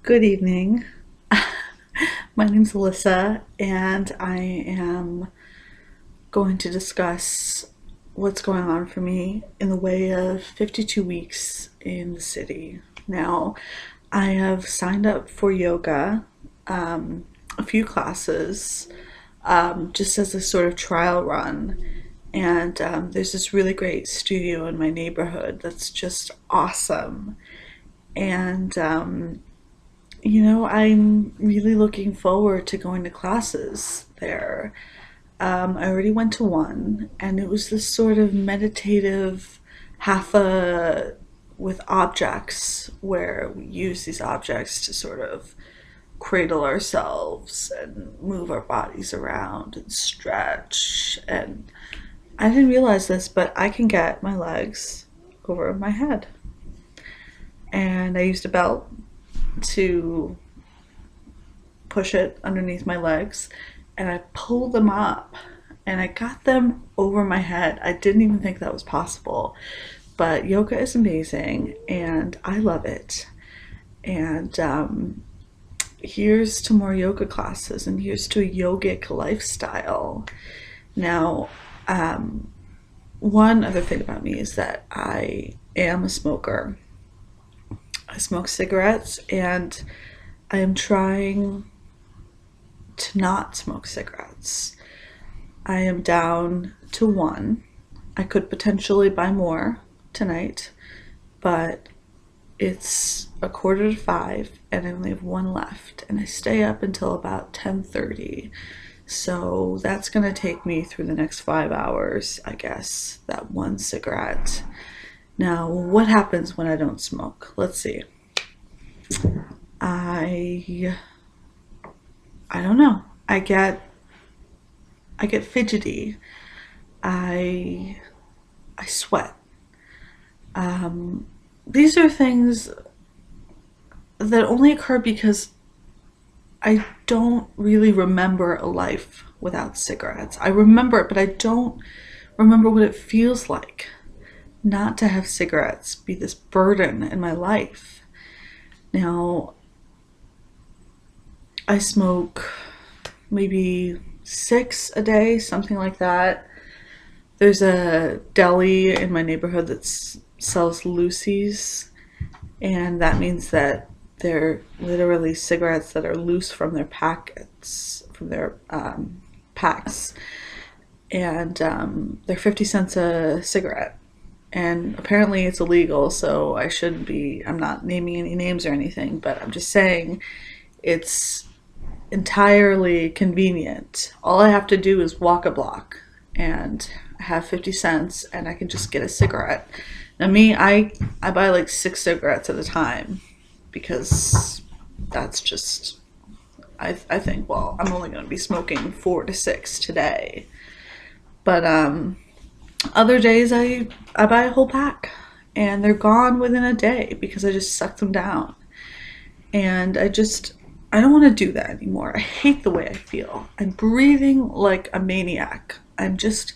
Good evening. My name's Alyssa, and I am going to discuss what's going on for me in the way of 52 weeks in the city. Now, I have signed up for yoga, a few classes, just as a sort of trial run. And there's this really great studio in my neighborhood that's just awesome. And I'm really looking forward to going to classes there. I already went to one, and it was this sort of meditative, half a with objects, where we use these objects to sort of cradle ourselves and move our bodies around and stretch. And I didn't realize this, but I can get my legs over my head. And I used a belt to push it underneath my legs, and I pulled them up and I got them over my head. I didn't even think that was possible. But yoga is amazing and I love it. And here's to more yoga classes, and here's to a yogic lifestyle. Now, one other thing about me is that I am a smoker. I smoke cigarettes, and I am trying to not smoke cigarettes. I am down to one. I could potentially buy more tonight, but it's 4:45 and I only have one left, and I stay up until about 10:30. So that's going to take me through the next 5 hours, I guess, that one cigarette. Now, what happens when I don't smoke? Let's see. I I don't know. I get fidgety. I I sweat. These are things that only occur because I don't really remember a life without cigarettes. I remember it, but I don't remember what it feels like not to have cigarettes be this burden in my life. Now, I smoke maybe six a day, something like that. There's a deli in my neighborhood that sells loosies, and that means that they're literally cigarettes that are loose from their packets, from their packs, and they're 50 cents a cigarette. And apparently it's illegal, so I'm not naming any names or anything, but I'm just saying it's entirely convenient. All I have to do is walk a block and have 50 cents, and I can just get a cigarette. Now, me, I buy like six cigarettes at a time because that's just, I think, well, I'm only going to be smoking 4 to 6 today. But other days I buy a whole pack and they're gone within a day because I just suck them down. And I don't want to do that anymore. I hate the way I feel. I'm breathing like a maniac. I'm just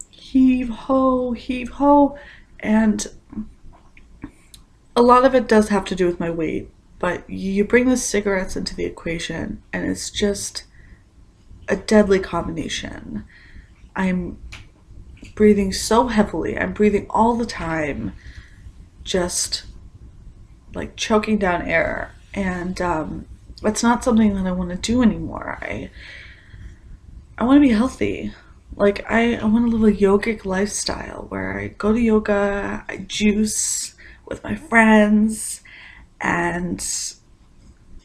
heave ho, heave ho. And a lot of it does have to do with my weight, but you bring the cigarettes into the equation and it's just a deadly combination. I'm breathing so heavily. I'm breathing all the time, just like choking down air. And it's not something that I want to do anymore. I want to be healthy. Like, I want to live a yogic lifestyle where I go to yoga, I juice with my friends, and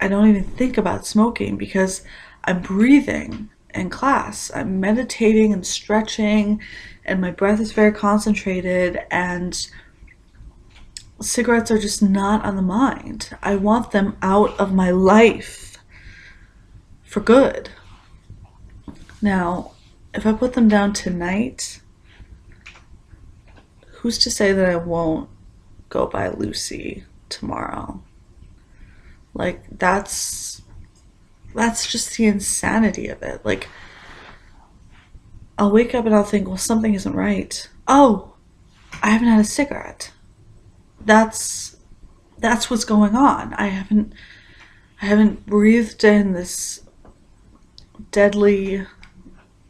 I don't even think about smoking because I'm breathing in class. I'm meditating and stretching, and my breath is very concentrated, and cigarettes are just not on the mind. I want them out of my life for good. Now, if I put them down tonight, who's to say that I won't go buy Lucy tomorrow? Like, that's just the insanity of it. Like, I'll wake up and I'll think, well, something isn't right. Oh, I haven't had a cigarette. That's That's what's going on. I haven't breathed in this deadly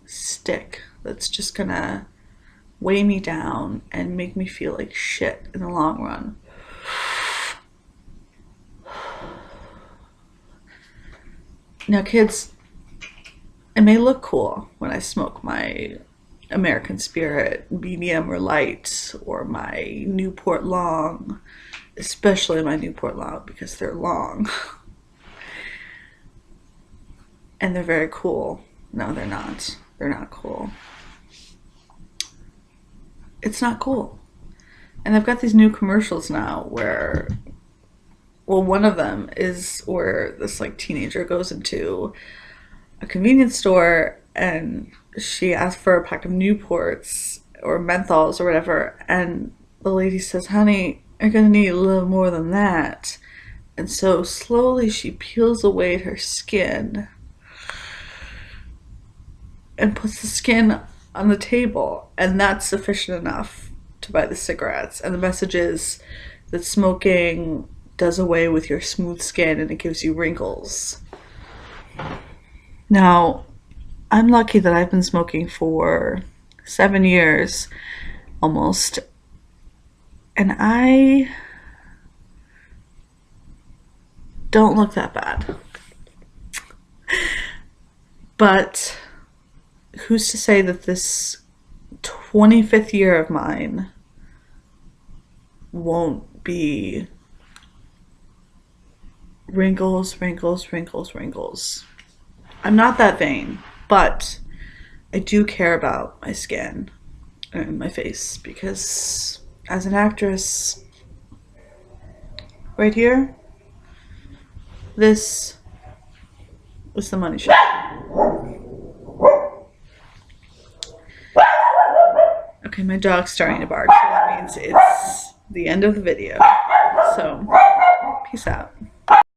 stick that's just gonna weigh me down and make me feel like shit in the long run. Now, kids, it may look cool when I smoke my American Spirit medium or light, or my Newport Long, especially my Newport Long because they're long and they're very cool. No, they're not. They're not cool. It's not cool. And I've got these new commercials now where, well, one of them is where this like teenager goes into a convenience store and she asks for a pack of Newports or menthols or whatever, and the lady says, honey, you're gonna need a little more than that. And so slowly she peels away her skin and puts the skin on the table, and that's sufficient enough to buy the cigarettes. And the message is that smoking does away with your smooth skin and it gives you wrinkles. Now, I'm lucky that I've been smoking for 7 years almost, and I don't look that bad. But who's to say that this 25th year of mine won't be wrinkles, wrinkles, wrinkles, wrinkles. I'm not that vain, but I do care about my skin and my face because as an actress, right here, this was the money shot. Okay, my dog's starting to bark, so that means it's the end of the video. So, peace out.